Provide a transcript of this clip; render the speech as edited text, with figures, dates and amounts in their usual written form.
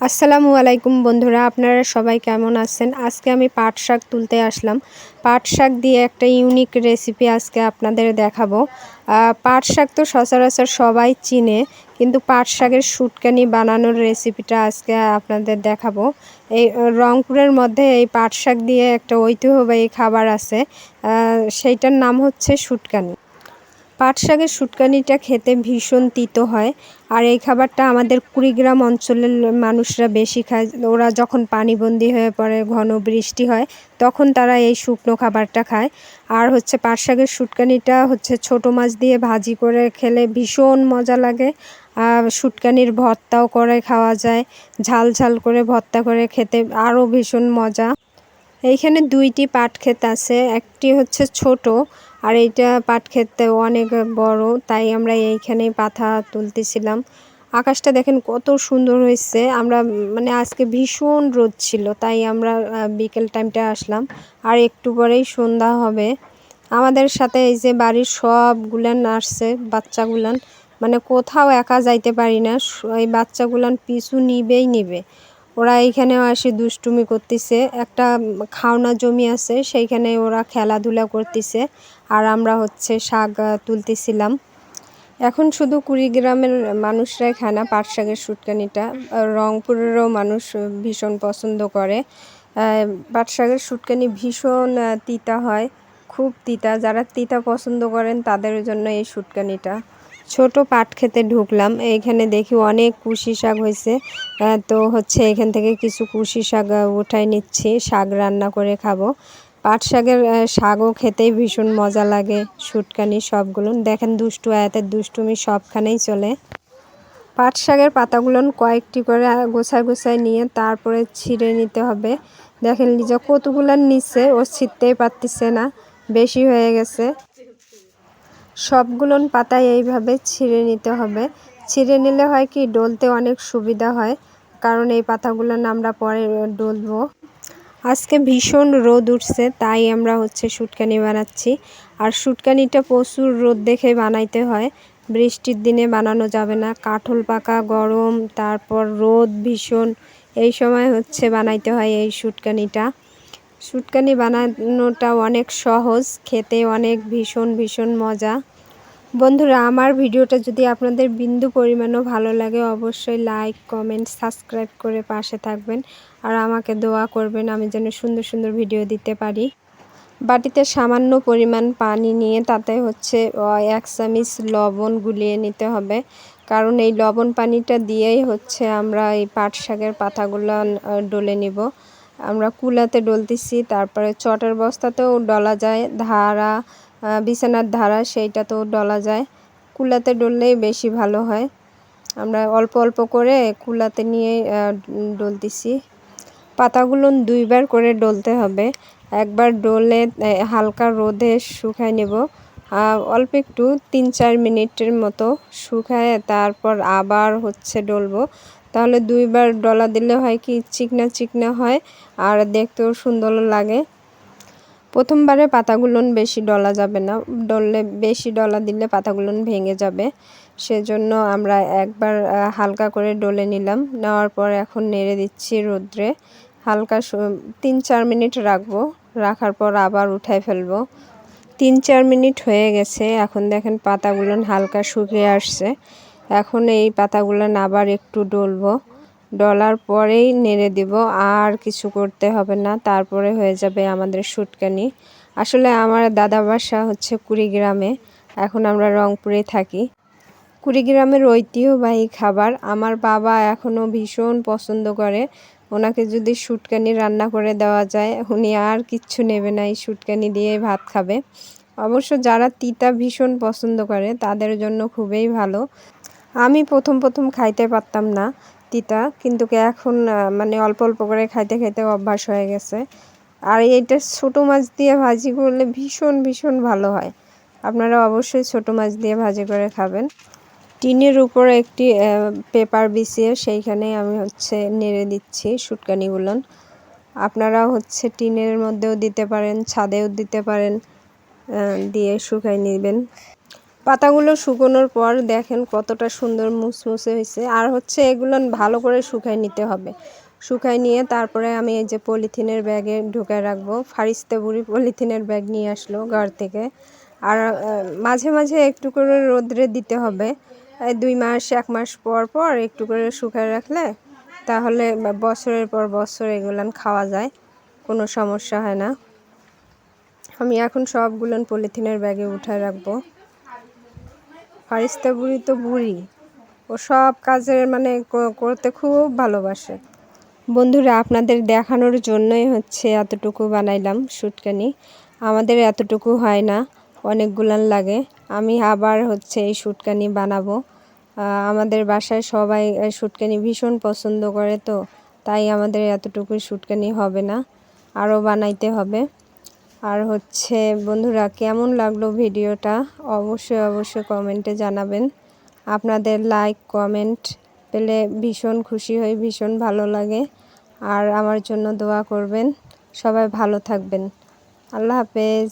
আসসালামু আলাইকুম বন্ধুরা, আপনারা সবাই কেমন আছেন? আজকে আমি পাট শাক তুলতে আসলাম। পাট শাক দিয়ে একটা ইউনিক রেসিপি আজকে আপনাদের দেখাবো। পাট শাক তো সচরাচর সবাই চিনে, কিন্তু পাট শাকের শুটকানি বানানোর রেসিপিটা আজকে আপনাদের দেখাবো। এই রংপুরের মধ্যে এই পাট শাক দিয়ে একটা ঐতিহ্যবাহী খাবার আছে, সেইটার নাম হচ্ছে শুটকানি। পাট শাকের শুটকানিটা খেতে ভীষণ তিতো হয়, আর এই খাবারটা আমাদের কুড়িগ্রাম অঞ্চলের মানুষরা বেশি খায়। ওরা যখন পানিবন্দী হয়ে পড়ে, ঘন বৃষ্টি হয়, তখন তারা এই শুকনো খাবারটা খায়। আর হচ্ছে পাট শাকের শুটকানিটা হচ্ছে ছোটো মাছ দিয়ে ভাজি করে খেলে ভীষণ মজা লাগে। শুটকানির ভর্তাও করে খাওয়া যায়, ঝাল ঝাল করে ভর্তা করে খেতে আরও ভীষণ মজা। এইখানে দুইটি পাট ক্ষেত আছে, একটি হচ্ছে ছোট, আর এইটা পাট ক্ষেতটা অনেক বড়, তাই আমরা এইখানেই পাতা তুলতেছিলাম। আকাশটা দেখেন কত সুন্দর হয়েছে। আমরা মানে আজকে ভীষণ রোদ ছিল, তাই আমরা বিকেল টাইমটা আসলাম, আর একটু পরেই সন্ধ্যা হবে। আমাদের সাথে এই যে বাড়ির সবগুলান আসছে, বাচ্চাগুলান, মানে কোথাও একা যাইতে পারি না, এই বাচ্চাগুলান পিছু নিবে। ওরা এইখানেও এসে দুষ্টুমি করতেছে। একটা খাওনা জমি আছে, সেইখানে ওরা খেলাধুলা করতেছে, আর আমরা হচ্ছে শাক তুলতেছিলাম। এখন শুধু কুড়িগ্রামের মানুষরাই খায় না পাট শাকের শুটকানিটা, রংপুরেরও মানুষ ভীষণ পছন্দ করে। পাট শাকের শুটকানি ভীষণ তিতা হয়, খুব তিতা। যারা তিতা পছন্দ করেন তাদের জন্য এই শুটকানিটা। ছোট পাট খেতে ঢুকলাম, এইখানে দেখি অনেক কুশি শাক হয়েছে, তো হচ্ছে এখান থেকে কিছু কুশি শাক উঠাই নিচ্ছি, শাক রান্না করে খাবো। পাট শাকের শাকও খেতেই ভীষণ মজা লাগে। শুটকানি সবগুলো দেখেন, দুষ্টু আয়াতের দুষ্টুমি সবখানেই চলে। পাট শাকের পাতাগুলো কয়েকটি করে গোছায় নিয়ে তারপরে ছিঁড়ে নিতে হবে। দেখেন লিজা কতগুলার নিচে ও ছিঁড়তেই পারতেছে না, বেশি হয়ে গেছে। সবগুলোন পাতায় এইভাবে ছিঁড়ে নিতে হবে। ছিঁড়ে নিলে হয় কি, ডলতে অনেক সুবিধা হয়, কারণ এই পাতাগুলো আমরা পরে ডলবো। আজকে ভীষণ রোদ উঠছে, তাই আমরা হচ্ছে শুটকানি বানাচ্ছি। আর শুটকানিটা প্রচুর রোদ দেখে বানাইতে হয়, বৃষ্টির দিনে বানানো যাবে না। কাঠল পাকা গরম, তারপর রোদ ভীষণ, এই সময় হচ্ছে বানাইতে হয় এই শুটকানিটা। শুটকানি বানানোটা অনেক সহজ, খেতে অনেক ভীষণ মজা। বন্ধুরা, আমার ভিডিওটা যদি আপনাদের বিন্দু পরিমাণও ভালো লাগে, অবশ্যই লাইক, কমেন্ট, সাবস্ক্রাইব করে পাশে থাকবেন, আর আমাকে দোয়া করবেন আমি যেন সুন্দর সুন্দর ভিডিও দিতে পারি। বাটিতে সামান্য পরিমাণ পানি নিয়ে তাতে হচ্ছে 1 চামচ লবণ গুলিয়ে নিতে হবে, কারণ এই লবণ পানিটা দিয়েই হচ্ছে আমরা এই পাট শাকের পাতাগুলো ডলে নিব। আমরা কুলাতে ডলতেছি, তারপরে চটের বস্তাতেও ডলা যায়, ধারা বিছানার ধারা সেইটাতেও ডলা যায়। কুলাতে ডললেই বেশি ভালো হয়। আমরা অল্প অল্প করে কুলাতে নিয়ে ডলতেছি। পাতাগুলো 2 বার করে ডলতে হবে। একবার ডলে হালকা রোদে শুকায় নেব, অল্প একটু 3-4 মিনিটের মতো শুকায়, তারপর আবার হচ্ছে ডলবো। তাহলে 2 বার ডলা দিলে হয় কি, চিকনা হয়, আর দেখতেও সুন্দর লাগে। প্রথমবারে পাতাগুলো বেশি ডলা যাবে না, বেশি ডলা দিলে পাতাগুলো ভেঙে যাবে। সেজন্য আমরা একবার হালকা করে ডলে নিলাম, নেওয়ার পর এখন নেড়ে দিচ্ছি রোদ্রে। হালকা 3-4 মিনিট রাখবো, রাখার পর আবার উঠায় ফেলবো। 3-4 মিনিট হয়ে গেছে, এখন দেখেন পাতাগুলো হালকা শুকিয়ে আসছে। এখন এই পাতাগুলো আবার একটু ডলবো, ডলার পরেই নেড়ে দিব, আর কিছু করতে হবে না, তারপরে হয়ে যাবে আমাদের শুটকানি। আসলে আমার দাদা বাসা হচ্ছে কুড়িগ্রামে, এখন আমরা রংপুরে থাকি। কুড়িগ্রামের ঐতিহ্যবাহী খাবার আমার বাবা এখনও ভীষণ পছন্দ করে। ওনাকে যদি শুটকানি রান্না করে দেওয়া যায়, উনি আর কিচ্ছু নেবে না, এই শুটকানি দিয়ে ভাত খাবে। অবশ্য যারা তিতা ভীষণ পছন্দ করে তাদের জন্য খুবই ভালো। আমি প্রথম খাইতে পারতাম না তিতা, কিন্তু এখন মানে অল্প অল্প করে খাইতে অভ্যাস হয়ে গেছে। আর এইটা ছোটো মাছ দিয়ে ভাজি করলে ভীষণ ভালো হয়। আপনারা অবশ্যই ছোটো মাছ দিয়ে ভাজি করে খাবেন। টিনের উপরে একটি পেপার বিছিয়ে সেইখানে আমি হচ্ছে নেড়ে দিচ্ছি শুটকানিগুলো। আপনারা হচ্ছে টিনের মধ্যেও দিতে পারেন, ছাদেও দিতে পারেন, দিয়ে শুকাই নেবেন। পাতাগুলো শুকোনোর পর দেখেন কতটা সুন্দর মুসমুসে হয়েছে। আর হচ্ছে এগুলো ভালো করে শুকায় নিতে হবে। শুকায় নিয়ে তারপরে আমি এই যে পলিথিনের ব্যাগে ঢুকায় রাখবো। ফারিস্তা বুড়ি পলিথিনের ব্যাগ নিয়ে আসলো ঘর থেকে। আর মাঝে মাঝে একটু করে রোদ্রে দিতে হবে। 2 মাস 1 মাস পর পর একটু করে শুকায় রাখলে তাহলে বছরের পর বছর এগুলান খাওয়া যায়, কোনো সমস্যা হয় না। আমি এখন সবগুলোন পলিথিনের ব্যাগে উঠায় রাখবো। ফারিস্তা বুড়ি তো বুড়ি, ও সব কাজের মানে করতে খুব ভালোবাসে। বন্ধুরা, আপনাদের দেখানোর জন্যই হচ্ছে এতটুকু বানাইলাম শুটকানি। আমাদের এতটুকু হয় না, অনেকগুলান লাগে। আমি আবার হচ্ছে এই শুটকানি বানাবো। আমাদের বাসায় সবাই শুটকানি ভীষণ পছন্দ করে, তো তাই আমাদের এতটুকু শুটকানি হবে না, আরও বানাইতে হবে। আর হচ্ছে বন্ধুরা, কেমন লাগলো ভিডিওটা অবশ্যই কমেন্টে জানাবেন। আপনাদের লাইক কমেন্ট পেলে ভীষণ খুশি হই, ভীষণ ভালো লাগে। আর আমার জন্য দোয়া করবেন। সবাই ভালো থাকবেন। আল্লাহ হাফেজ।